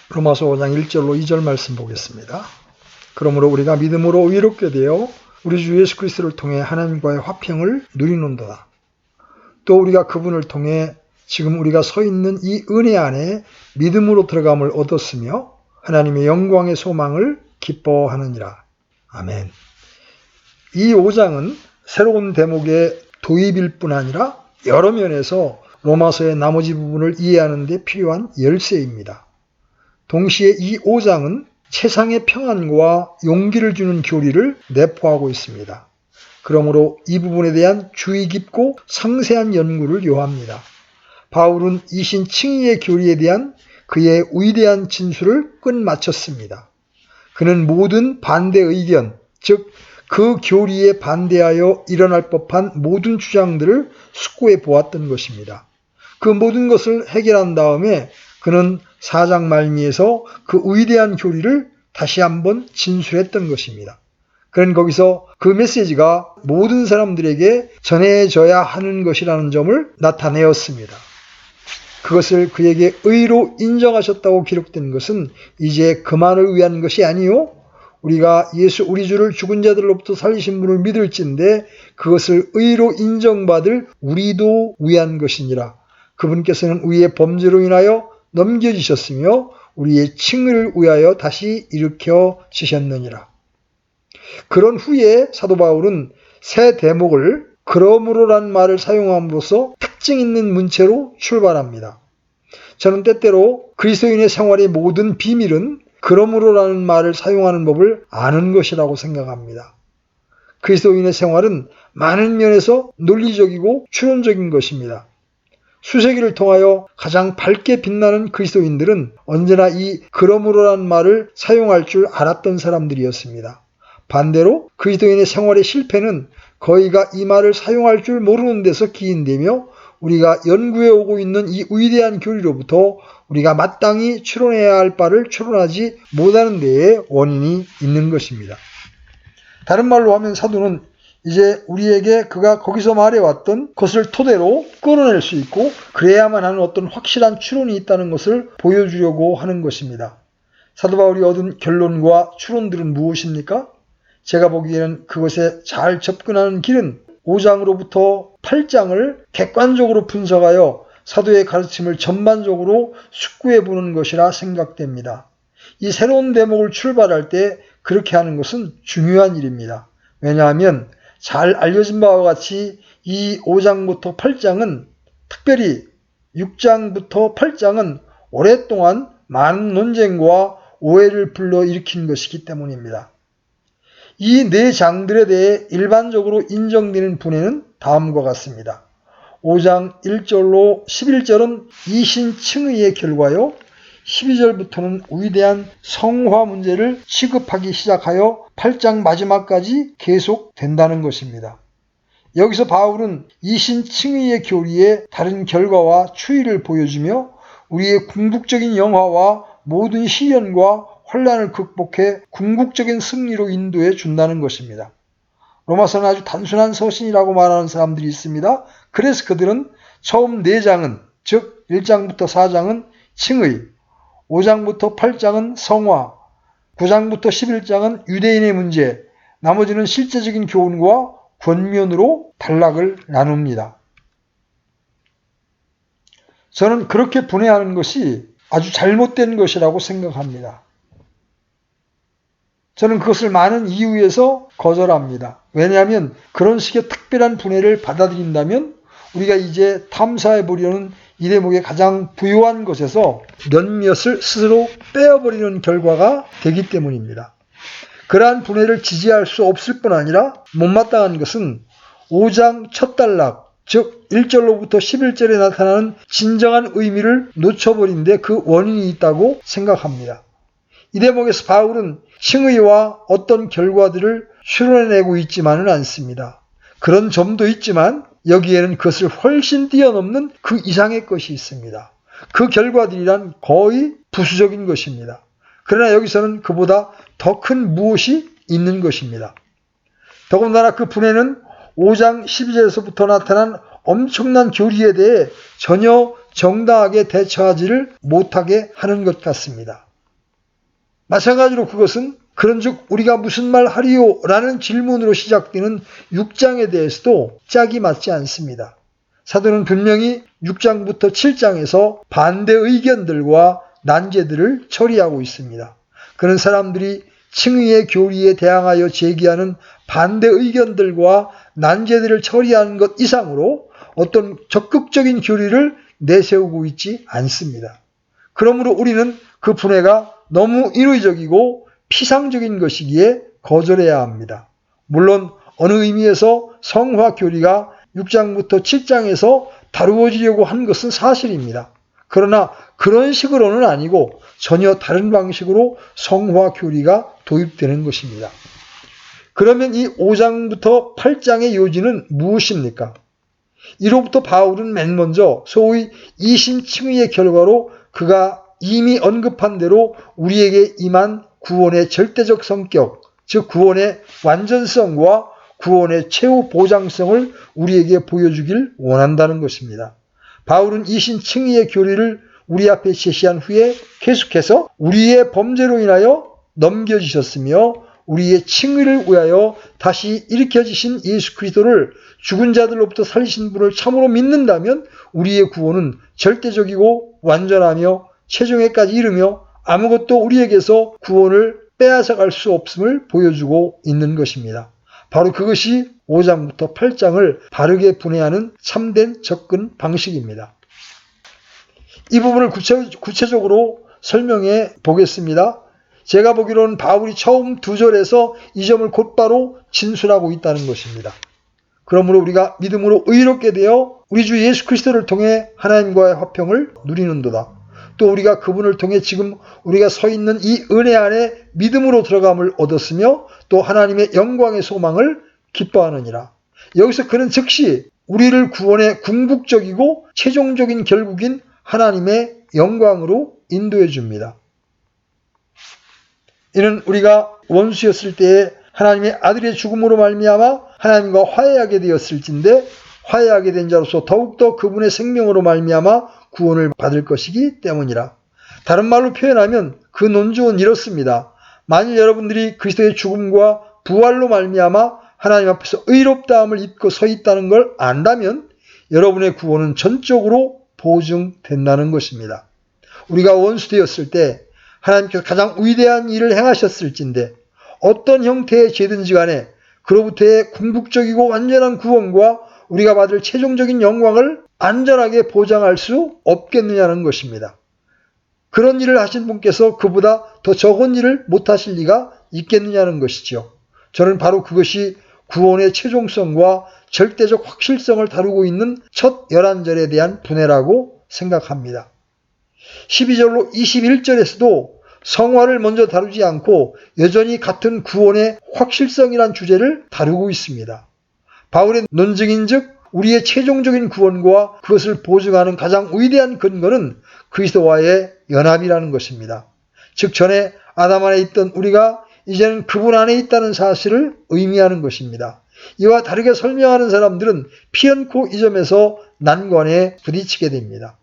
로마서 5장 1절로 2절 말씀 보겠습니다. 그러므로 우리가 믿음으로 의롭게 되어 우리 주 예수 그리스도를 통해 하나님과의 화평을 누리는도다. 또 우리가 그분을 통해 지금 우리가 서 있는 이 은혜 안에 믿음으로 들어감을 얻었으며 하나님의 영광의 소망을 기뻐하느니라. 아멘. 이 5장은 새로운 대목의 도입일 뿐 아니라 여러 면에서 로마서의 나머지 부분을 이해하는 데 필요한 열쇠입니다. 동시에 이 5장은 세상의 평안과 용기를 주는 교리를 내포하고 있습니다. 그러므로 이 부분에 대한 주의 깊고 상세한 연구를 요합니다. 바울은 이신 칭의의 교리에 대한 그의 위대한 진술을 끝마쳤습니다. 그는 모든 반대 의견, 즉 그 교리에 반대하여 일어날 법한 모든 주장들을 숙고해 보았던 것입니다. 그 모든 것을 해결한 다음에 그는 4장 말미에서 그 위대한 교리를 다시 한번 진술했던 것입니다. 그는 거기서 그 메시지가 모든 사람들에게 전해져야 하는 것이라는 점을 나타내었습니다. 그것을 그에게 의로 인정하셨다고 기록된 것은 이제 그만을 위한 것이 아니요 우리가 예수 우리 주를 죽은 자들로부터 살리신 분을 믿을진데 그것을 의로 인정받을 우리도 위한 것이니라. 그분께서는 우리의 범죄로 인하여 넘겨지셨으며 우리의 칭의를 위하여 다시 일으켜 지셨느니라. 그런 후에 사도 바울은 새 대목을 그러므로란 말을 사용함으로써 특징 있는 문체로 출발합니다. 저는 때때로 그리스도인의 생활의 모든 비밀은 그러므로라는 말을 사용하는 법을 아는 것이라고 생각합니다. 그리스도인의 생활은 많은 면에서 논리적이고 추론적인 것입니다. 수세기를 통하여 가장 밝게 빛나는 그리스도인들은 언제나 이 그러므로란 말을 사용할 줄 알았던 사람들이었습니다. 반대로 그리스도인의 생활의 실패는 거의가 이 말을 사용할 줄 모르는 데서 기인되며 우리가 연구해 오고 있는 이 위대한 교리로부터 우리가 마땅히 추론해야 할 바를 추론하지 못하는 데에 원인이 있는 것입니다. 다른 말로 하면 사도는 이제 우리에게 그가 거기서 말해왔던 것을 토대로 끌어낼 수 있고 그래야만 하는 어떤 확실한 추론이 있다는 것을 보여주려고 하는 것입니다. 사도 바울이 얻은 결론과 추론들은 무엇입니까? 제가 보기에는 그것에 잘 접근하는 길은 5장으로부터 8장을 객관적으로 분석하여 사도의 가르침을 전반적으로 숙고해 보는 것이라 생각됩니다. 이 새로운 대목을 출발할 때 그렇게 하는 것은 중요한 일입니다. 왜냐하면 잘 알려진 바와 같이 이 5장부터 8장은 특별히 6장부터 8장은 오랫동안 많은 논쟁과 오해를 불러일으킨 것이기 때문입니다. 이 네 장들에 대해 일반적으로 인정되는 분해는 다음과 같습니다. 5장 1절로 11절은 이신칭의의 결과요. 12절부터는 위대한 성화 문제를 취급하기 시작하여 8장 마지막까지 계속된다는 것입니다. 여기서 바울은 이신칭의의 교리의 다른 결과와 추이를 보여주며 우리의 궁극적인 영화와 모든 시련과 혼란을 극복해 궁극적인 승리로 인도해 준다는 것입니다. 로마서는 아주 단순한 서신이라고 말하는 사람들이 있습니다. 그래서 그들은 처음 4장은 즉 1장부터 4장은 칭의, 5장부터 8장은 성화, 9장부터 11장은 유대인의 문제, 나머지는 실제적인 교훈과 권면으로 단락을 나눕니다. 저는 그렇게 분해하는 것이 아주 잘못된 것이라고 생각합니다. 저는 그것을 많은 이유에서 거절합니다. 왜냐하면 그런 식의 특별한 분해를 받아들인다면 우리가 이제 탐사해 보려는 이 대목의 가장 부유한 것에서 몇몇을 스스로 빼어버리는 결과가 되기 때문입니다. 그러한 분해를 지지할 수 없을 뿐 아니라 못마땅한 것은 5장 첫 단락, 즉 1절로부터 11절에 나타나는 진정한 의미를 놓쳐버린 데 그 원인이 있다고 생각합니다. 이 대목에서 바울은 칭의와 어떤 결과들을 추론해내고 있지만은 않습니다. 그런 점도 있지만 여기에는 그것을 훨씬 뛰어넘는 그 이상의 것이 있습니다. 그 결과들이란 거의 부수적인 것입니다. 그러나 여기서는 그보다 더 큰 무엇이 있는 것입니다. 더군다나 그 분해는 5장 12절에서부터 나타난 엄청난 교리에 대해 전혀 정당하게 대처하지를 못하게 하는 것 같습니다. 마찬가지로 그것은 그런즉 우리가 무슨 말 하리요? 라는 질문으로 시작되는 6장에 대해서도 짝이 맞지 않습니다. 사도는 분명히 6장부터 7장에서 반대 의견들과 난제들을 처리하고 있습니다. 그런 사람들이 칭의의 교리에 대항하여 제기하는 반대 의견들과 난제들을 처리하는 것 이상으로 어떤 적극적인 교리를 내세우고 있지 않습니다. 그러므로 우리는 그 분해가 너무 인위적이고 피상적인 것이기에 거절해야 합니다. 물론 어느 의미에서 성화 교리가 6장부터 7장에서 다루어지려고 한 것은 사실입니다. 그러나 그런 식으로는 아니고 전혀 다른 방식으로 성화 교리가 도입되는 것입니다. 그러면 이 5장부터 8장의 요지는 무엇입니까? 이로부터 바울은 맨 먼저 소위 이신칭의의 결과로 그가 이미 언급한 대로 우리에게 임한 구원의 절대적 성격, 즉 구원의 완전성과 구원의 최후 보장성을 우리에게 보여주길 원한다는 것입니다. 바울은 이신칭의의 교리를 우리 앞에 제시한 후에 계속해서 우리의 범죄로 인하여 넘겨지셨으며 우리의 칭의를 위하여 다시 일으켜지신 예수 그리스도를 죽은 자들로부터 살리신 분을 참으로 믿는다면 우리의 구원은 절대적이고 완전하며 최종에까지 이르며 아무것도 우리에게서 구원을 빼앗아갈 수 없음을 보여주고 있는 것입니다. 바로 그것이 5장부터 8장을 바르게 분해하는 참된 접근 방식입니다. 이 부분을 구체적으로 설명해 보겠습니다. 제가 보기로는 바울이 처음 2절에서 이 점을 곧바로 진술하고 있다는 것입니다. 그러므로 우리가 믿음으로 의롭게 되어 우리 주 예수 그리스도를 통해 하나님과의 화평을 누리는도다. 또 우리가 그분을 통해 지금 우리가 서 있는 이 은혜 안에 믿음으로 들어감을 얻었으며 또 하나님의 영광의 소망을 기뻐하느니라. 여기서 그는 즉시 우리를 구원의 궁극적이고 최종적인 결국인 하나님의 영광으로 인도해 줍니다. 이는 우리가 원수였을 때에 하나님의 아들의 죽음으로 말미암아 하나님과 화해하게 되었을진데 화해하게 된 자로서 더욱더 그분의 생명으로 말미암아 구원을 받을 것이기 때문이라. 다른 말로 표현하면 그 논조는 이렇습니다. 만일 여러분들이 그리스도의 죽음과 부활로 말미암아 하나님 앞에서 의롭다함을 입고 서 있다는 걸 안다면 여러분의 구원은 전적으로 보증된다는 것입니다. 우리가 원수되었을 때 하나님께서 가장 위대한 일을 행하셨을진데 어떤 형태의 죄든지 간에 그로부터의 궁극적이고 완전한 구원과 우리가 받을 최종적인 영광을 안전하게 보장할 수 없겠느냐는 것입니다. 그런 일을 하신 분께서 그보다 더 적은 일을 못하실 리가 있겠느냐는 것이죠. 저는 바로 그것이 구원의 최종성과 절대적 확실성을 다루고 있는 첫 11절에 대한 분해라고 생각합니다. 12절로 21절에서도 성화를 먼저 다루지 않고 여전히 같은 구원의 확실성이란 주제를 다루고 있습니다. 바울의 논증인즉 우리의 최종적인 구원과 그것을 보증하는 가장 위대한 근거는 그리스도와의 연합이라는 것입니다. 즉 전에 아담 안에 있던 우리가 이제는 그분 안에 있다는 사실을 의미하는 것입니다. 이와 다르게 설명하는 사람들은 피연코 이 점에서 난관에 부딪히게 됩니다.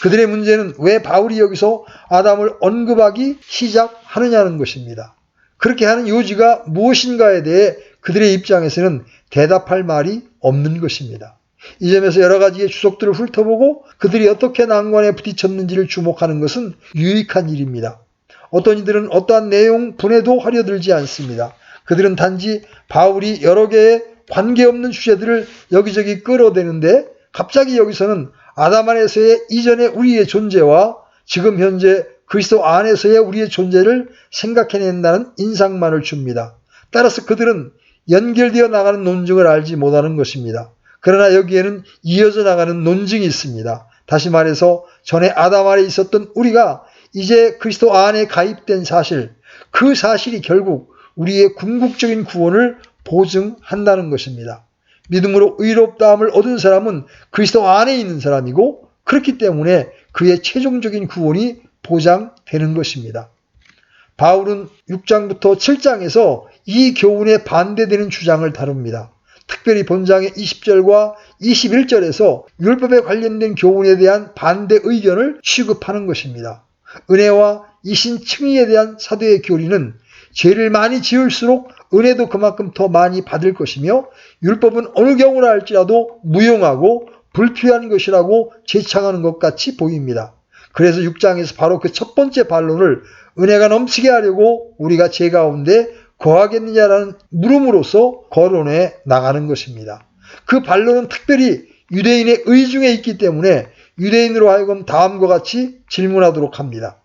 그들의 문제는 왜 바울이 여기서 아담을 언급하기 시작하느냐는 것입니다. 그렇게 하는 요지가 무엇인가에 대해 그들의 입장에서는 대답할 말이 없는 것입니다. 이 점에서 여러 가지의 주석들을 훑어보고 그들이 어떻게 난관에 부딪혔는지를 주목하는 것은 유익한 일입니다. 어떤 이들은 어떠한 내용 분해도 하려 들지 않습니다. 그들은 단지 바울이 여러 개의 관계없는 주제들을 여기저기 끌어대는데 갑자기 여기서는 아담 안에서의 이전의 우리의 존재와 지금 현재 그리스도 안에서의 우리의 존재를 생각해낸다는 인상만을 줍니다. 따라서 그들은 연결되어 나가는 논증을 알지 못하는 것입니다. 그러나 여기에는 이어져 나가는 논증이 있습니다. 다시 말해서 전에 아담 안에 있었던 우리가 이제 그리스도 안에 가입된 사실, 그 사실이 결국 우리의 궁극적인 구원을 보증한다는 것입니다. 믿음으로 의롭다함을 얻은 사람은 그리스도 안에 있는 사람이고 그렇기 때문에 그의 최종적인 구원이 보장되는 것입니다. 바울은 6장부터 7장에서 이 교훈에 반대되는 주장을 다룹니다. 특별히 본장의 20절과 21절에서 율법에 관련된 교훈에 대한 반대 의견을 취급하는 것입니다. 은혜와 이신 칭의에 대한 사도의 교리는 죄를 많이 지을수록 은혜도 그만큼 더 많이 받을 것이며 율법은 어느 경우라 할지라도 무용하고 불필요한 것이라고 제창하는 것 같이 보입니다. 그래서 6장에서 바로 그 첫 번째 반론을 은혜가 넘치게 하려고 우리가 죄 가운데 거하겠느냐라는 물음으로써 거론해 나가는 것입니다. 그 반론은 특별히 유대인의 의 중에 있기 때문에 유대인으로 하여금 다음과 같이 질문하도록 합니다.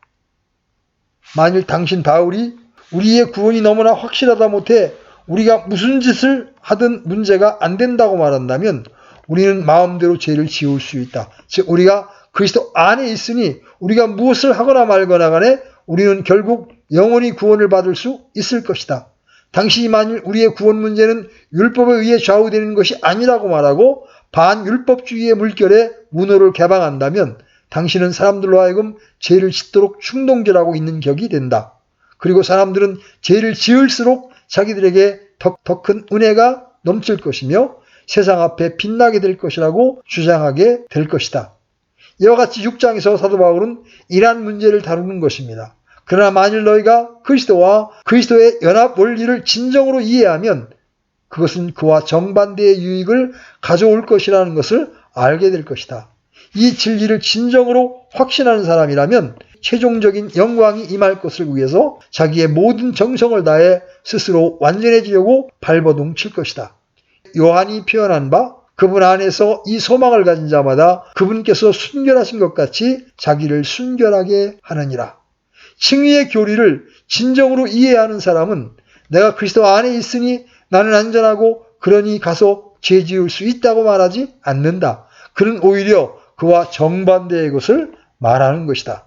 만일 당신 바울이 우리의 구원이 너무나 확실하다 못해 우리가 무슨 짓을 하든 문제가 안 된다고 말한다면 우리는 마음대로 죄를 지을 수 있다. 즉 우리가 그리스도 안에 있으니 우리가 무엇을 하거나 말거나 간에 우리는 결국 영원히 구원을 받을 수 있을 것이다. 당신이 만일 우리의 구원 문제는 율법에 의해 좌우되는 것이 아니라고 말하고 반율법주의의 물결에 문호를 개방한다면 당신은 사람들로 하여금 죄를 짓도록 충동질하고 있는 격이 된다. 그리고 사람들은 죄를 지을수록 자기들에게 더 큰 은혜가 넘칠 것이며 세상 앞에 빛나게 될 것이라고 주장하게 될 것이다. 이와 같이 6장에서 사도 바울은 이러한 문제를 다루는 것입니다. 그러나 만일 너희가 그리스도와 그리스도의 연합 원리를 진정으로 이해하면 그것은 그와 정반대의 유익을 가져올 것이라는 것을 알게 될 것이다. 이 진리를 진정으로 확신하는 사람이라면 최종적인 영광이 임할 것을 위해서 자기의 모든 정성을 다해 스스로 완전해지려고 발버둥 칠 것이다. 요한이 표현한 바 그분 안에서 이 소망을 가진 자마다 그분께서 순결하신 것 같이 자기를 순결하게 하느니라. 칭의의 교리를 진정으로 이해하는 사람은 내가 그리스도 안에 있으니 나는 안전하고 그러니 가서 죄 지을 수 있다고 말하지 않는다. 그는 오히려 그와 정반대의 것을 말하는 것이다.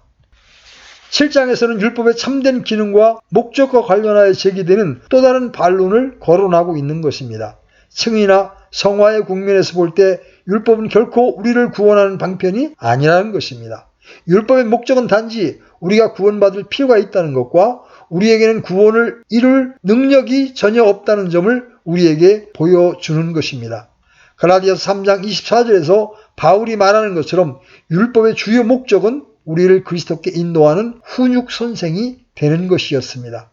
7장에서는 율법의 참된 기능과 목적과 관련하여 제기되는 또 다른 반론을 거론하고 있는 것입니다. 칭의나 성화의 국면에서 볼 때 율법은 결코 우리를 구원하는 방편이 아니라는 것입니다. 율법의 목적은 단지 우리가 구원받을 필요가 있다는 것과 우리에게는 구원을 이룰 능력이 전혀 없다는 점을 우리에게 보여주는 것입니다. 갈라디아서 3장 24절에서 바울이 말하는 것처럼 율법의 주요 목적은 우리를 그리스도께 인도하는 훈육 선생이 되는 것이었습니다.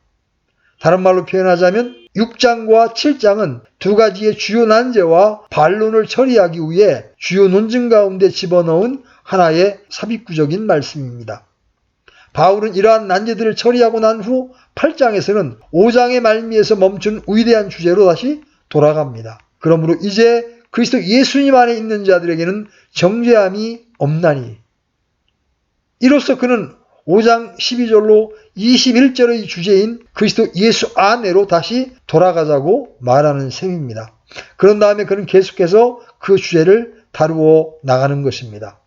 다른 말로 표현하자면 6장과 7장은 두 가지의 주요 난제와 반론을 처리하기 위해 주요 논증 가운데 집어넣은 하나의 삽입구적인 말씀입니다. 바울은 이러한 난제들을 처리하고 난 후 8장에서는 5장의 말미에서 멈춘 위대한 주제로 다시 돌아갑니다. 그러므로 이제 그리스도 예수님 안에 있는 자들에게는 정죄함이 없나니. 이로써 그는 5장 12절로 21절의 주제인 그리스도 예수 안으로 다시 돌아가자고 말하는 셈입니다. 그런 다음에 그는 계속해서 그 주제를 다루어 나가는 것입니다.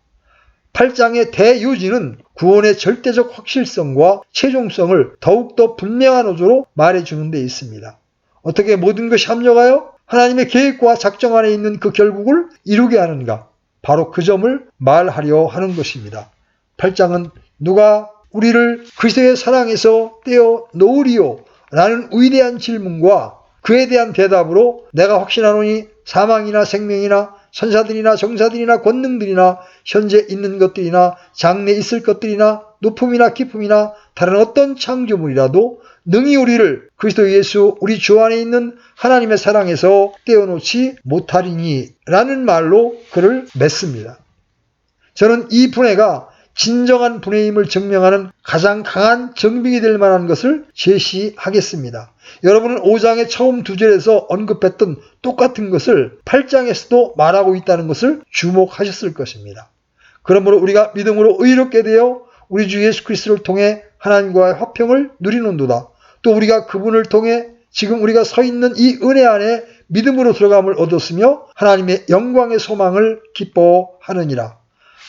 8장의 대요지는 구원의 절대적 확실성과 최종성을 더욱더 분명한 어조로 말해주는 데 있습니다. 어떻게 모든 것이 합력하여 하나님의 계획과 작정 안에 있는 그 결국을 이루게 하는가? 바로 그 점을 말하려 하는 것입니다. 8장은 누가 우리를 그리스도의 사랑에서 떼어 놓으리요? 라는 위대한 질문과 그에 대한 대답으로 내가 확신하노니 사망이나 생명이나 선사들이나 정사들이나 권능들이나 현재 있는 것들이나 장래 있을 것들이나 높음이나 깊음이나 다른 어떤 창조물이라도 능히 우리를 그리스도 예수 우리 주 안에 있는 하나님의 사랑에서 떼어놓지 못하리니 라는 말로 그를 맺습니다. 저는 이 분해가 진정한 분해임을 증명하는 가장 강한 증빙이 될 만한 것을 제시하겠습니다. 여러분은 5장의 처음 두 절에서 언급했던 똑같은 것을 8장에서도 말하고 있다는 것을 주목하셨을 것입니다. 그러므로 우리가 믿음으로 의롭게 되어 우리 주 예수 그리스도를 통해 하나님과의 화평을 누리는도다. 또 우리가 그분을 통해 지금 우리가 서 있는 이 은혜 안에 믿음으로 들어감을 얻었으며 하나님의 영광의 소망을 기뻐하느니라.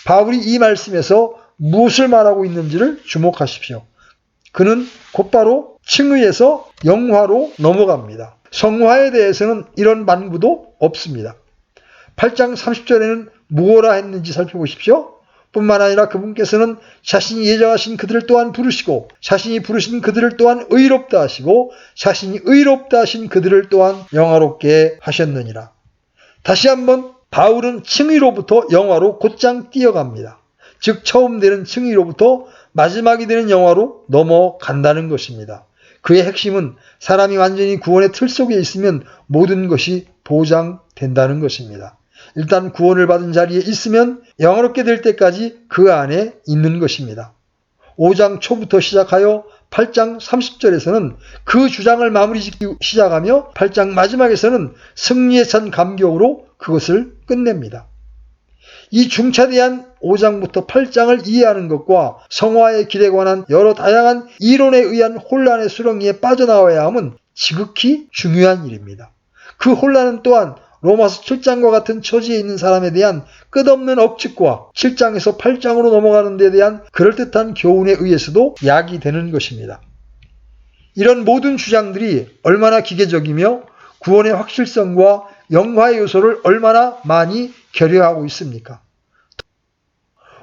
바울이 이 말씀에서 무엇을 말하고 있는지를 주목하십시오. 그는 곧바로 칭의에서 영화로 넘어갑니다. 성화에 대해서는 이런 만구도 없습니다. 8장 30절에는 무엇라 했는지 살펴보십시오. 뿐만 아니라 그분께서는 자신이 예정하신 그들을 또한 부르시고 자신이 부르신 그들을 또한 의롭다 하시고 자신이 의롭다 하신 그들을 또한 영화롭게 하셨느니라. 다시 한번 바울은 칭의로부터 영화로 곧장 뛰어갑니다. 즉 처음 되는 칭의로부터 마지막이 되는 영화로 넘어간다는 것입니다. 그의 핵심은 사람이 완전히 구원의 틀 속에 있으면 모든 것이 보장된다는 것입니다. 일단 구원을 받은 자리에 있으면 영화롭게 될 때까지 그 안에 있는 것입니다. 5장 초부터 시작하여 8장 30절에서는 그 주장을 마무리 짓기 시작하며 8장 마지막에서는 승리에 찬 감격으로 그것을 끝냅니다. 이 중차대한 5장부터 8장을 이해하는 것과 성화의 길에 관한 여러 다양한 이론에 의한 혼란의 수렁이에 빠져나와야 함은 지극히 중요한 일입니다. 그 혼란은 또한 로마서 7장과 같은 처지에 있는 사람에 대한 끝없는 억측과 7장에서 8장으로 넘어가는 데 대한 그럴듯한 교훈에 의해서도 야기되는 것입니다. 이런 모든 주장들이 얼마나 기계적이며 구원의 확실성과 영화의 요소를 얼마나 많이 결여하고 있습니까?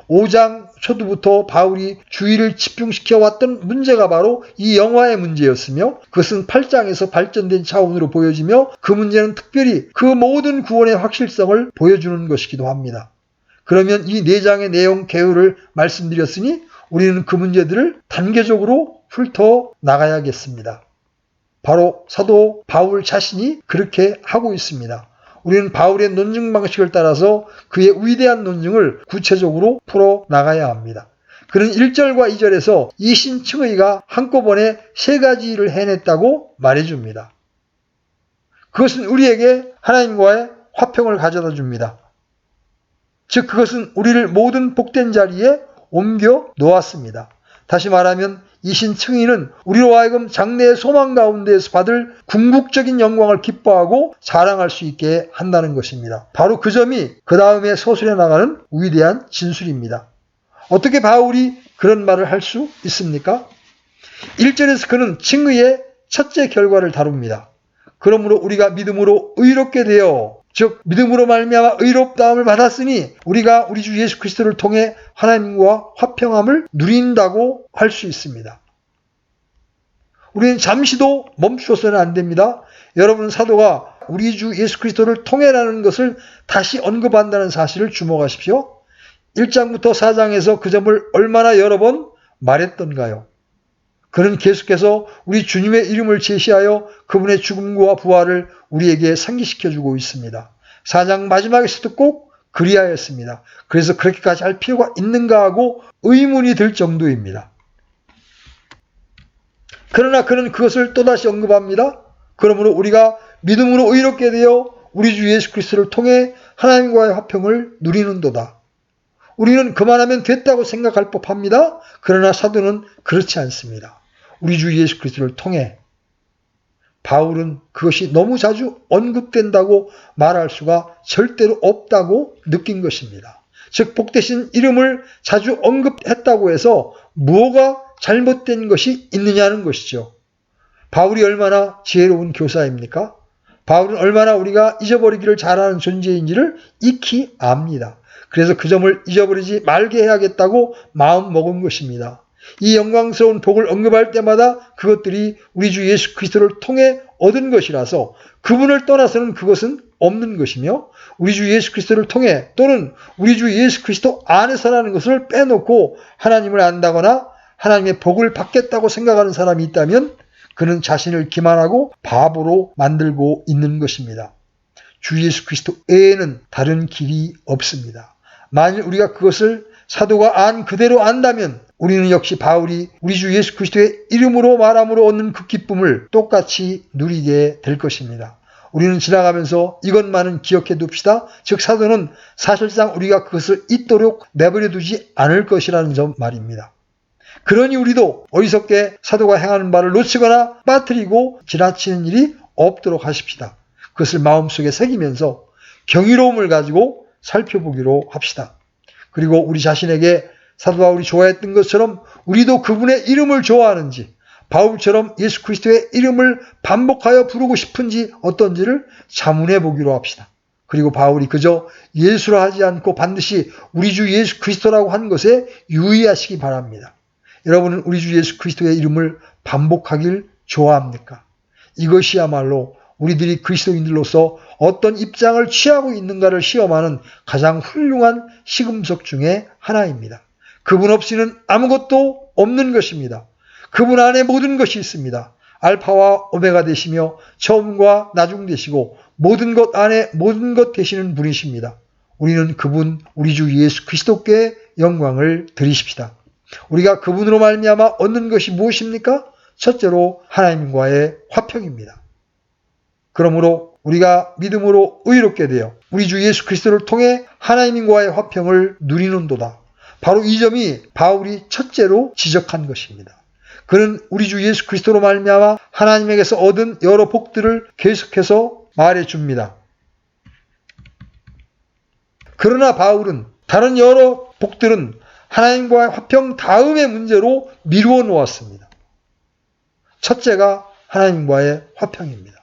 5장 초두부터 바울이 주의를 집중시켜 왔던 문제가 바로 이 영화의 문제였으며 그것은 8장에서 발전된 차원으로 보여지며 그 문제는 특별히 그 모든 구원의 확실성을 보여주는 것이기도 합니다. 그러면 이 4장의 내용 개요를 말씀드렸으니 우리는 그 문제들을 단계적으로 훑어 나가야겠습니다. 바로 사도 바울 자신이 그렇게 하고 있습니다. 우리는 바울의 논증 방식을 따라서 그의 위대한 논증을 구체적으로 풀어나가야 합니다. 그는 1절과 2절에서 이 신층의가 한꺼번에 3가지를 해냈다고 말해줍니다. 그것은 우리에게 하나님과의 화평을 가져다 줍니다. 즉 그것은 우리를 모든 복된 자리에 옮겨 놓았습니다. 다시 말하면 이 신층의는 우리로 하여금 장래의 소망 가운데에서 받을 궁극적인 영광을 기뻐하고 자랑할 수 있게 한다는 것입니다. 바로 그 점이 그 다음에 서술해 나가는 위대한 진술입니다. 어떻게 바울이 그런 말을 할 수 있습니까? 1절에서 그는 칭의의 첫째 결과를 다룹니다. 그러므로 우리가 믿음으로 의롭게 되어 즉 믿음으로 말미암아 의롭다함을 받았으니 우리가 우리 주 예수 그리스도를 통해 하나님과 화평함을 누린다고 할 수 있습니다. 우리는 잠시도 멈추어서는 안 됩니다. 여러분 사도가 우리 주 예수 그리스도를 통해라는 것을 다시 언급한다는 사실을 주목하십시오. 1장부터 4장에서 그 점을 얼마나 여러 번 말했던가요? 그는 계속해서 우리 주님의 이름을 제시하여 그분의 죽음과 부활을 우리에게 상기시켜주고 있습니다. 4장 마지막에서도 꼭 그리하였습니다. 그래서 그렇게까지 할 필요가 있는가 하고 의문이 들 정도입니다. 그러나 그는 그것을 또다시 언급합니다. 그러므로 우리가 믿음으로 의롭게 되어 우리 주 예수 그리스도를 통해 하나님과의 화평을 누리는도다. 우리는 그만하면 됐다고 생각할 법합니다. 그러나 사도는 그렇지 않습니다. 우리 주 예수 그리스도를 통해 바울은 그것이 너무 자주 언급된다고 말할 수가 절대로 없다고 느낀 것입니다. 즉 복되신 이름을 자주 언급했다고 해서 무엇가 잘못된 것이 있느냐는 것이죠. 바울이 얼마나 지혜로운 교사입니까? 바울은 얼마나 우리가 잊어버리기를 잘하는 존재인지를 익히 압니다. 그래서 그 점을 잊어버리지 말게 해야겠다고 마음먹은 것입니다. 이 영광스러운 복을 언급할 때마다 그것들이 우리 주 예수 그리스도를 통해 얻은 것이라서 그분을 떠나서는 그것은 없는 것이며 우리 주 예수 그리스도를 통해 또는 우리 주 예수 그리스도 안에서라는 것을 빼놓고 하나님을 안다거나 하나님의 복을 받겠다고 생각하는 사람이 있다면 그는 자신을 기만하고 바보로 만들고 있는 것입니다. 주 예수 그리스도 외에는 다른 길이 없습니다. 만일 우리가 그것을 사도가 안 그대로 안다면 우리는 역시 바울이 우리 주 예수 그리스도의 이름으로 말함으로 얻는 그 기쁨을 똑같이 누리게 될 것입니다. 우리는 지나가면서 이것만은 기억해 둡시다. 즉 사도는 사실상 우리가 그것을 잊도록 내버려 두지 않을 것이라는 점 말입니다. 그러니 우리도 어리석게 사도가 행하는 바를 놓치거나 빠뜨리고 지나치는 일이 없도록 하십시다. 그것을 마음속에 새기면서 경이로움을 가지고 살펴보기로 합시다. 그리고 우리 자신에게 사도 바울이 좋아했던 것처럼 우리도 그분의 이름을 좋아하는지 바울처럼 예수 그리스도의 이름을 반복하여 부르고 싶은지 어떤지를 자문해 보기로 합시다. 그리고 바울이 그저 예수라 하지 않고 반드시 우리 주 예수 그리스도라고 한 것에 유의하시기 바랍니다. 여러분은 우리 주 예수 그리스도의 이름을 반복하길 좋아합니까? 이것이야말로 우리들이 그리스도인들로서 어떤 입장을 취하고 있는가를 시험하는 가장 훌륭한 시금석 중에 하나입니다. 그분 없이는 아무것도 없는 것입니다. 그분 안에 모든 것이 있습니다. 알파와 오메가 되시며 처음과 나중 되시고 모든 것 안에 모든 것 되시는 분이십니다. 우리는 그분 우리 주 예수 그리스도께 영광을 드리십시다. 우리가 그분으로 말미암아 얻는 것이 무엇입니까? 첫째로 하나님과의 화평입니다. 그러므로 우리가 믿음으로 의롭게 되어 우리 주 예수 그리스도를 통해 하나님과의 화평을 누리는도다. 바로 이 점이 바울이 첫째로 지적한 것입니다. 그는 우리 주 예수 그리스도로 말미암아 하나님에게서 얻은 여러 복들을 계속해서 말해줍니다. 그러나 바울은 다른 여러 복들은 하나님과의 화평 다음의 문제로 미루어 놓았습니다. 첫째가 하나님과의 화평입니다.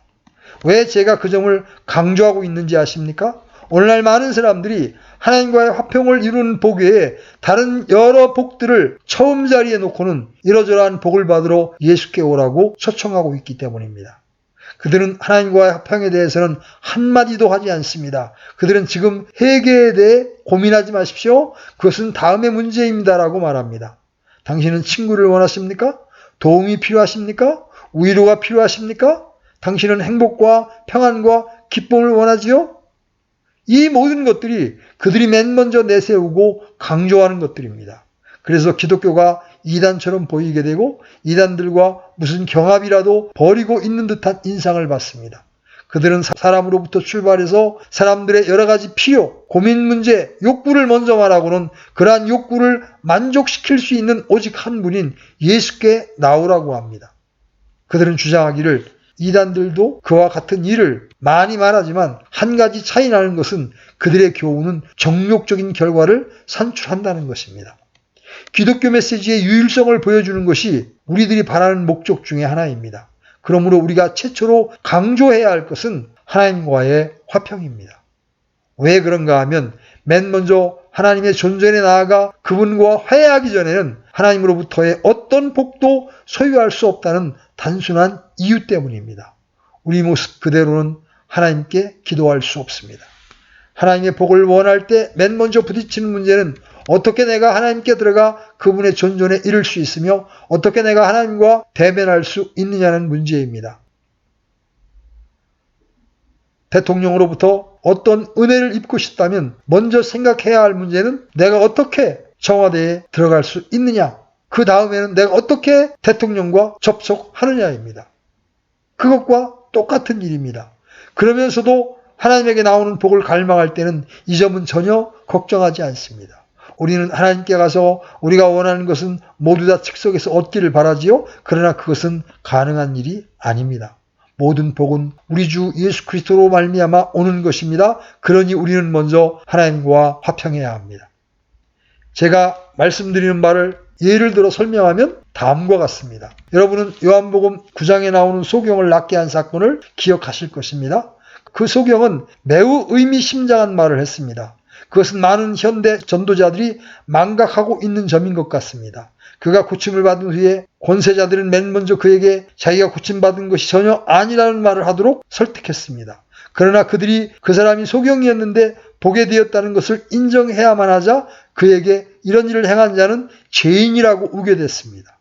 왜 제가 그 점을 강조하고 있는지 아십니까? 오늘날 많은 사람들이 하나님과의 화평을 이루는 복 외에 다른 여러 복들을 처음 자리에 놓고는 이러저러한 복을 받으러 예수께 오라고 초청하고 있기 때문입니다. 그들은 하나님과의 화평에 대해서는 한마디도 하지 않습니다. 그들은 지금 회개에 대해 고민하지 마십시오. 그것은 다음의 문제입니다라고 말합니다. 당신은 친구를 원하십니까? 도움이 필요하십니까? 위로가 필요하십니까? 당신은 행복과 평안과 기쁨을 원하지요? 이 모든 것들이 그들이 맨 먼저 내세우고 강조하는 것들입니다. 그래서 기독교가 이단처럼 보이게 되고 이단들과 무슨 경합이라도 벌이고 있는 듯한 인상을 받습니다. 그들은 사람으로부터 출발해서 사람들의 여러 가지 필요, 고민 문제, 욕구를 먼저 말하고는 그러한 욕구를 만족시킬 수 있는 오직 한 분인 예수께 나오라고 합니다. 그들은 주장하기를 이단들도 그와 같은 일을 많이 말하지만 한 가지 차이 나는 것은 그들의 교훈은 정욕적인 결과를 산출한다는 것입니다. 기독교 메시지의 유일성을 보여주는 것이 우리들이 바라는 목적 중에 하나입니다. 그러므로 우리가 최초로 강조해야 할 것은 하나님과의 화평입니다. 왜 그런가 하면 맨 먼저 하나님의 존전에 나아가 그분과 화해하기 전에는 하나님으로부터의 어떤 복도 소유할 수 없다는 단순한 이유 때문입니다. 우리 모습 그대로는 하나님께 기도할 수 없습니다. 하나님의 복을 원할 때 맨 먼저 부딪히는 문제는 어떻게 내가 하나님께 들어가 그분의 존전에 이를 수 있으며 어떻게 내가 하나님과 대면할 수 있느냐는 문제입니다. 대통령으로부터 어떤 은혜를 입고 싶다면 먼저 생각해야 할 문제는 내가 어떻게 청와대에 들어갈 수 있느냐, 그 다음에는 내가 어떻게 대통령과 접촉하느냐입니다. 그것과 똑같은 일입니다. 그러면서도 하나님에게 나오는 복을 갈망할 때는 이 점은 전혀 걱정하지 않습니다. 우리는 하나님께 가서 우리가 원하는 것은 모두 다 즉석에서 얻기를 바라지요. 그러나 그것은 가능한 일이 아닙니다. 모든 복은 우리 주 예수 그리스도로 말미암아 오는 것입니다. 그러니 우리는 먼저 하나님과 화평해야 합니다. 제가 말씀드리는 말을 예를 들어 설명하면 다음과 같습니다. 여러분은 요한복음 9장에 나오는 소경을 낫게 한 사건을 기억하실 것입니다. 그 소경은 매우 의미심장한 말을 했습니다. 그것은 많은 현대 전도자들이 망각하고 있는 점인 것 같습니다. 그가 고침을 받은 후에 권세자들은 맨 먼저 그에게 자기가 고침받은 것이 전혀 아니라는 말을 하도록 설득했습니다. 그러나 그들이 그 사람이 소경이었는데 보게 되었다는 것을 인정해야만 하자 그에게 이런 일을 행한 자는 죄인이라고 우겨댔습니다.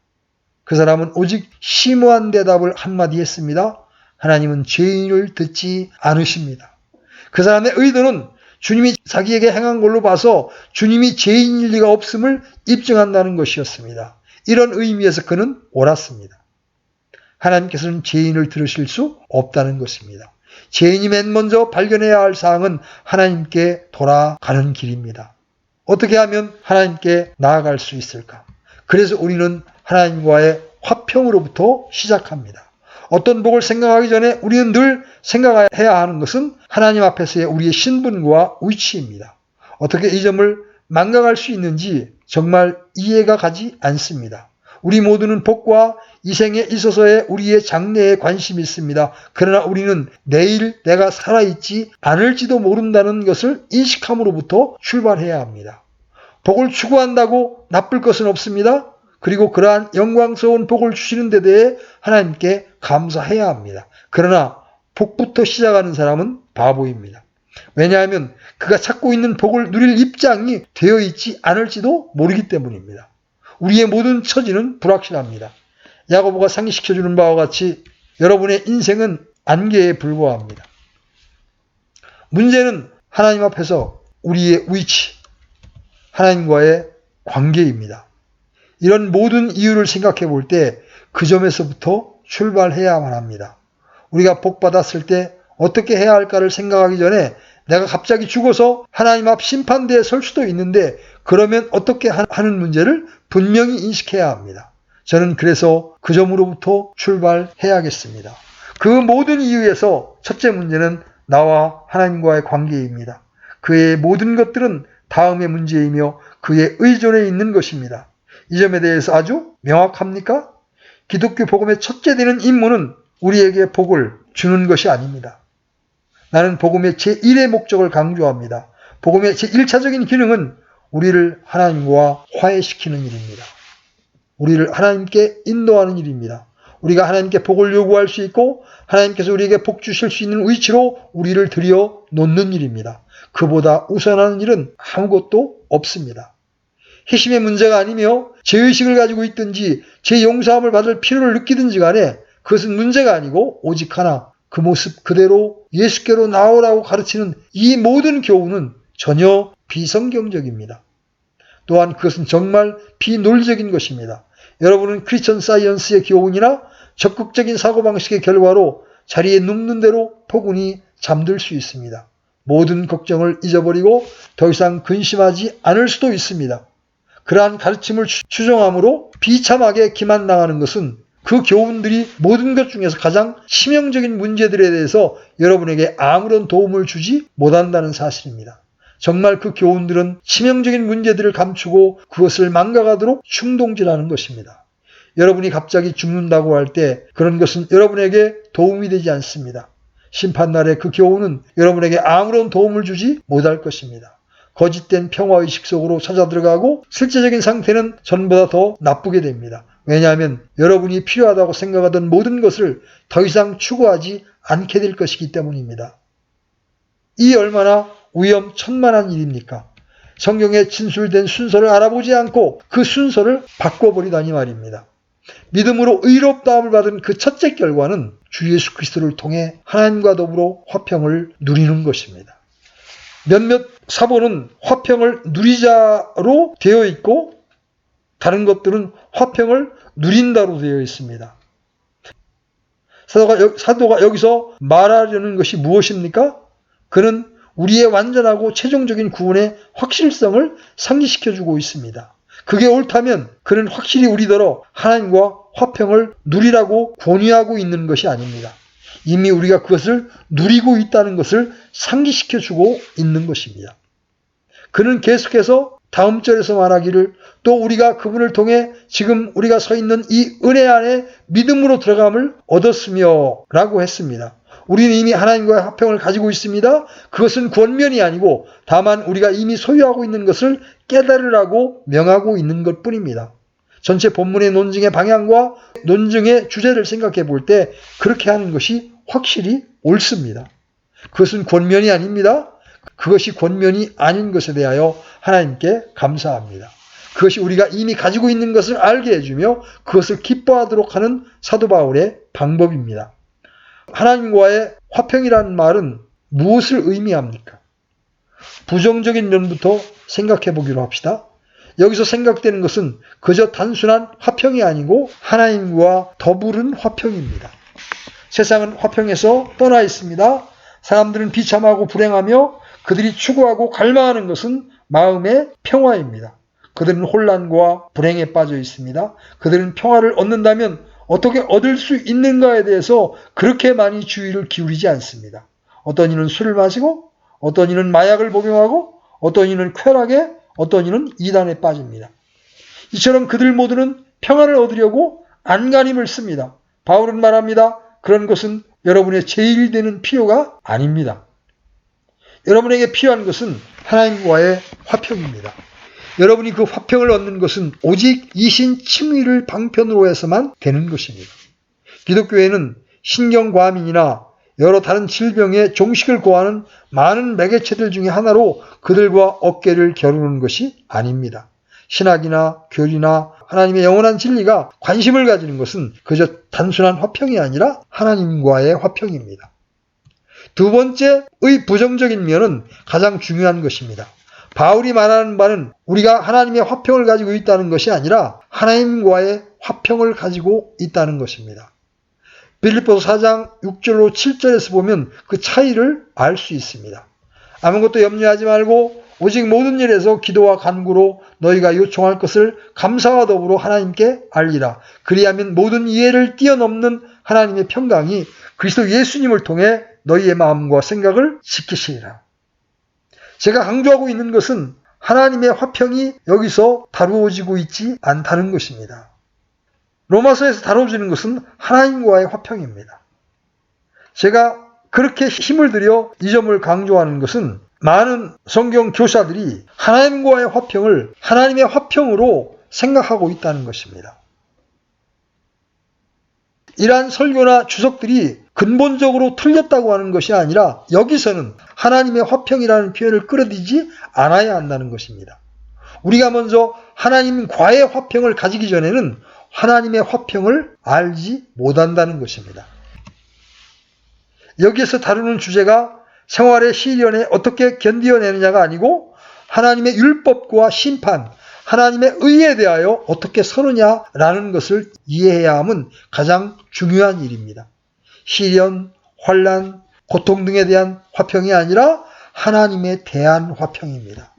그 사람은 오직 심오한 대답을 한마디 했습니다. 하나님은 죄인을 듣지 않으십니다. 그 사람의 의도는 주님이 자기에게 행한 걸로 봐서 주님이 죄인일 리가 없음을 입증한다는 것이었습니다. 이런 의미에서 그는 옳았습니다. 하나님께서는 죄인을 들으실 수 없다는 것입니다. 죄인이 맨 먼저 발견해야 할 사항은 하나님께 돌아가는 길입니다. 어떻게 하면 하나님께 나아갈 수 있을까? 그래서 우리는 하나님과의 화평으로부터 시작합니다. 어떤 복을 생각하기 전에 우리는 늘 생각해야 하는 것은 하나님 앞에서의 우리의 신분과 위치입니다. 어떻게 이 점을 망각할 수 있는지 정말 이해가 가지 않습니다. 우리 모두는 복과 이 생에 있어서의 우리의 장래에 관심이 있습니다. 그러나 우리는 내일 내가 살아있지 않을지도 모른다는 것을 인식함으로부터 출발해야 합니다. 복을 추구한다고 나쁠 것은 없습니다. 그리고 그러한 영광스러운 복을 주시는 데 대해 하나님께 감사해야 합니다. 그러나 복부터 시작하는 사람은 바보입니다. 왜냐하면 그가 찾고 있는 복을 누릴 입장이 되어 있지 않을지도 모르기 때문입니다. 우리의 모든 처지는 불확실합니다. 야고보가 상기시켜주는 바와 같이 여러분의 인생은 안개에 불과합니다. 문제는 하나님 앞에서 우리의 위치, 하나님과의 관계입니다. 이런 모든 이유를 생각해 볼 때 그 점에서부터 출발해야만 합니다. 우리가 복받았을 때 어떻게 해야 할까를 생각하기 전에 내가 갑자기 죽어서 하나님 앞 심판대에 설 수도 있는데 그러면 어떻게 하는 문제를 분명히 인식해야 합니다. 저는 그래서 그 점으로부터 출발해야겠습니다. 그 모든 이유에서 첫째 문제는 나와 하나님과의 관계입니다. 그의 모든 것들은 다음의 문제이며 그의 의존에 있는 것입니다. 이 점에 대해서 아주 명확합니까? 기독교 복음의 첫째 되는 임무는 우리에게 복을 주는 것이 아닙니다. 나는 복음의 제1의 목적을 강조합니다. 복음의 제1차적인 기능은 우리를 하나님과 화해시키는 일입니다. 우리를 하나님께 인도하는 일입니다. 우리가 하나님께 복을 요구할 수 있고 하나님께서 우리에게 복 주실 수 있는 위치로 우리를 들여 놓는 일입니다. 그보다 우선하는 일은 아무것도 없습니다. 희심의 문제가 아니며 죄의식을 가지고 있든지 죄 용서함을 받을 필요를 느끼든지 간에 그것은 문제가 아니고 오직 하나, 그 모습 그대로 예수께로 나오라고 가르치는 이 모든 교훈은 전혀 비성경적입니다. 또한 그것은 정말 비논리적인 것입니다. 여러분은 크리스천 사이언스의 교훈이나 적극적인 사고방식의 결과로 자리에 눕는 대로 포근히 잠들 수 있습니다. 모든 걱정을 잊어버리고 더 이상 근심하지 않을 수도 있습니다. 그러한 가르침을 추종함으로 비참하게 기만당하는 것은 그 교훈들이 모든 것 중에서 가장 치명적인 문제들에 대해서 여러분에게 아무런 도움을 주지 못한다는 사실입니다. 정말 그 교훈들은 치명적인 문제들을 감추고 그것을 망각하도록 충동질하는 것입니다. 여러분이 갑자기 죽는다고 할 때 그런 것은 여러분에게 도움이 되지 않습니다. 심판날에 그 교훈은 여러분에게 아무런 도움을 주지 못할 것입니다. 거짓된 평화의식 속으로 찾아들어가고 실제적인 상태는 전보다 더 나쁘게 됩니다. 왜냐하면 여러분이 필요하다고 생각하던 모든 것을 더 이상 추구하지 않게 될 것이기 때문입니다. 이 얼마나 위험천만한 일입니까? 성경에 진술된 순서를 알아보지 않고 그 순서를 바꿔버리다니 말입니다. 믿음으로 의롭다함을 받은 그 첫째 결과는 주 예수 그리스도를 통해 하나님과 더불어 화평을 누리는 것입니다. 몇몇 사본은 화평을 누리자로 되어 있고 다른 것들은 화평을 누린다로 되어 있습니다. 사도가 여기서 말하려는 것이 무엇입니까? 그는 우리의 완전하고 최종적인 구원의 확실성을 상기시켜주고 있습니다. 그게 옳다면 그는 확실히 우리더러 하나님과 화평을 누리라고 권유하고 있는 것이 아닙니다. 이미 우리가 그것을 누리고 있다는 것을 상기시켜주고 있는 것입니다. 그는 계속해서 다음 절에서 말하기를 또 우리가 그분을 통해 지금 우리가 서 있는 이 은혜 안에 믿음으로 들어감을 얻었으며 라고 했습니다. 우리는 이미 하나님과의 화평을 가지고 있습니다. 그것은 권면이 아니고 다만 우리가 이미 소유하고 있는 것을 깨달으라고 명하고 있는 것뿐입니다. 전체 본문의 논증의 방향과 논증의 주제를 생각해 볼 때 그렇게 하는 것이 확실히 옳습니다. 그것은 권면이 아닙니다. 그것이 권면이 아닌 것에 대하여 하나님께 감사합니다. 그것이 우리가 이미 가지고 있는 것을 알게 해주며 그것을 기뻐하도록 하는 사도 바울의 방법입니다. 하나님과의 화평이라는 말은 무엇을 의미합니까? 부정적인 면부터 생각해 보기로 합시다. 여기서 생각되는 것은 그저 단순한 화평이 아니고 하나님과 더불은 화평입니다. 세상은 화평에서 떠나 있습니다. 사람들은 비참하고 불행하며 그들이 추구하고 갈망하는 것은 마음의 평화입니다. 그들은 혼란과 불행에 빠져 있습니다. 그들은 평화를 얻는다면 어떻게 얻을 수 있는가에 대해서 그렇게 많이 주의를 기울이지 않습니다. 어떤 이는 술을 마시고 어떤 이는 마약을 복용하고 어떤 이는 쾌락에 어떤 이는 이단에 빠집니다. 이처럼 그들 모두는 평화를 얻으려고 안간힘을 씁니다. 바울은 말합니다. 그런 것은 여러분의 제일 되는 필요가 아닙니다. 여러분에게 필요한 것은 하나님과의 화평입니다. 여러분이 그 화평을 얻는 것은 오직 이신 칭의를 방편으로 해서만 되는 것입니다. 기독교에는 신경과민이나 여러 다른 질병의 종식을 고하는 많은 매개체들 중에 하나로 그들과 어깨를 겨루는 것이 아닙니다. 신학이나 교리나 하나님의 영원한 진리가 관심을 가지는 것은 그저 단순한 화평이 아니라 하나님과의 화평입니다. 두 번째의 부정적인 면은 가장 중요한 것입니다. 바울이 말하는 바는 우리가 하나님의 화평을 가지고 있다는 것이 아니라 하나님과의 화평을 가지고 있다는 것입니다. 빌립보서 4장 6절로 7절에서 보면 그 차이를 알 수 있습니다. 아무것도 염려하지 말고 오직 모든 일에서 기도와 간구로 너희가 요청할 것을 감사와 더불어 하나님께 알리라. 그리하면 모든 이해를 뛰어넘는 하나님의 평강이 그리스도 예수님을 통해 너희의 마음과 생각을 지키시리라. 제가 강조하고 있는 것은 하나님의 화평이 여기서 다루어지고 있지 않다는 것입니다. 로마서에서 다뤄지는 것은 하나님과의 화평입니다. 제가 그렇게 힘을 들여 이 점을 강조하는 것은 많은 성경 교사들이 하나님과의 화평을 하나님의 화평으로 생각하고 있다는 것입니다. 이러한 설교나 주석들이 근본적으로 틀렸다고 하는 것이 아니라 여기서는 하나님의 화평이라는 표현을 끌어들이지 않아야 한다는 것입니다. 우리가 먼저 하나님과의 화평을 가지기 전에는 하나님의 화평을 알지 못한다는 것입니다. 여기에서 다루는 주제가 생활의 시련에 어떻게 견디어내느냐가 아니고 하나님의 율법과 심판, 하나님의 의에 대하여 어떻게 서느냐라는 것을 이해해야 함은 가장 중요한 일입니다. 시련, 환난, 고통 등에 대한 화평이 아니라 하나님에 대한 화평입니다.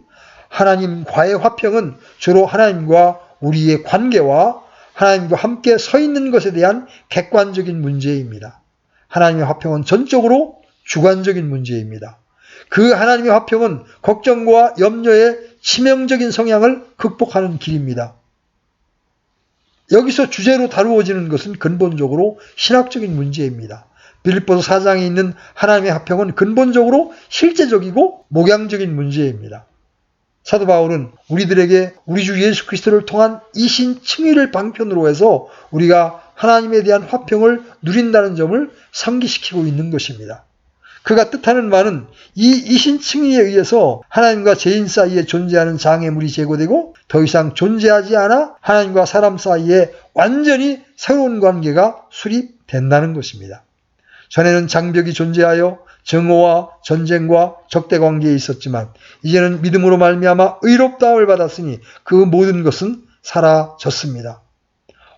하나님과의 화평은 주로 하나님과 우리의 관계와 하나님과 함께 서 있는 것에 대한 객관적인 문제입니다. 하나님의 화평은 전적으로 주관적인 문제입니다. 그 하나님의 화평은 걱정과 염려의 치명적인 성향을 극복하는 길입니다. 여기서 주제로 다루어지는 것은 근본적으로 신학적인 문제입니다. 빌립보서 4장에 있는 하나님의 화평은 근본적으로 실제적이고 목양적인 문제입니다. 사도 바울은 우리들에게 우리 주 예수 그리스도를 통한 이신 칭의를 방편으로 해서 우리가 하나님에 대한 화평을 누린다는 점을 상기시키고 있는 것입니다. 그가 뜻하는 바는 이 이신 칭의에 의해서 하나님과 죄인 사이에 존재하는 장애물이 제거되고 더 이상 존재하지 않아 하나님과 사람 사이에 완전히 새로운 관계가 수립된다는 것입니다. 전에는 장벽이 존재하여 정오와 전쟁과 적대 관계에 있었지만 이제는 믿음으로 말미암아 의롭다함을 받았으니 그 모든 것은 사라졌습니다.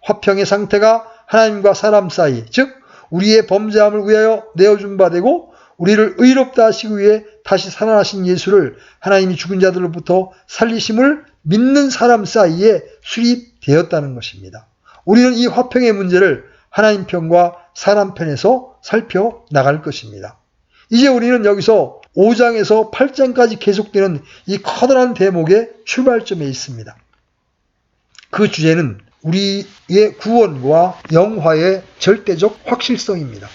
화평의 상태가 하나님과 사람 사이, 즉 우리의 범죄함을 위하여 내어준 바 되고 우리를 의롭다 하시기 위해 다시 살아나신 예수를 하나님이 죽은 자들로부터 살리심을 믿는 사람 사이에 수립되었다는 것입니다. 우리는 이 화평의 문제를 하나님 편과 사람 편에서 살펴나갈 것입니다. 이제 우리는 여기서 5장에서 8장까지 계속되는 이 커다란 대목의 출발점에 있습니다. 그 주제는 우리의 구원과 영화의 절대적 확실성입니다.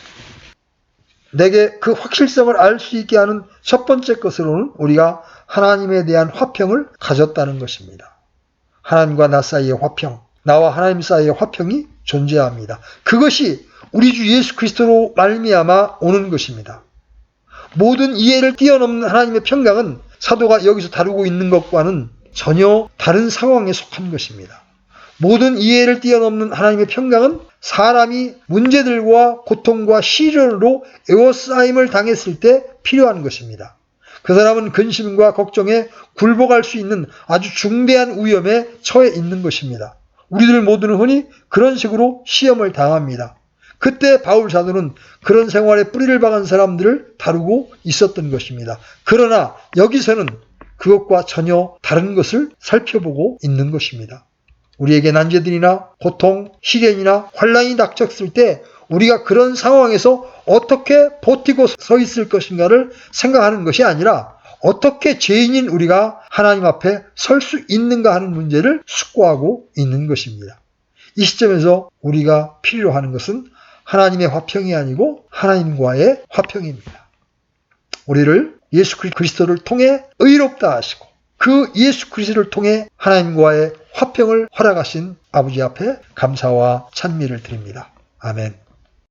내게 그 확실성을 알 수 있게 하는 첫 번째 것으로는 우리가 하나님에 대한 화평을 가졌다는 것입니다. 하나님과 나 사이의 화평, 나와 하나님 사이의 화평이 존재합니다. 그것이 우리 주 예수 그리스도로 말미암아 오는 것입니다. 모든 이해를 뛰어넘는 하나님의 평강은 사도가 여기서 다루고 있는 것과는 전혀 다른 상황에 속한 것입니다. 모든 이해를 뛰어넘는 하나님의 평강은 사람이 문제들과 고통과 시련으로 에워싸임을 당했을 때 필요한 것입니다. 그 사람은 근심과 걱정에 굴복할 수 있는 아주 중대한 위험에 처해 있는 것입니다. 우리들 모두는 흔히 그런 식으로 시험을 당합니다. 그때 바울 사도는 그런 생활에 뿌리를 박은 사람들을 다루고 있었던 것입니다. 그러나 여기서는 그것과 전혀 다른 것을 살펴보고 있는 것입니다. 우리에게 난제들이나 고통, 시련이나 환난이 닥쳤을 때 우리가 그런 상황에서 어떻게 버티고 서 있을 것인가를 생각하는 것이 아니라 어떻게 죄인인 우리가 하나님 앞에 설 수 있는가 하는 문제를 숙고하고 있는 것입니다. 이 시점에서 우리가 필요로 하는 것은 하나님의 화평이 아니고 하나님과의 화평입니다. 우리를 예수 그리스도를 통해 의롭다 하시고 그 예수 그리스도를 통해 하나님과의 화평을 허락하신 아버지 앞에 감사와 찬미를 드립니다. 아멘.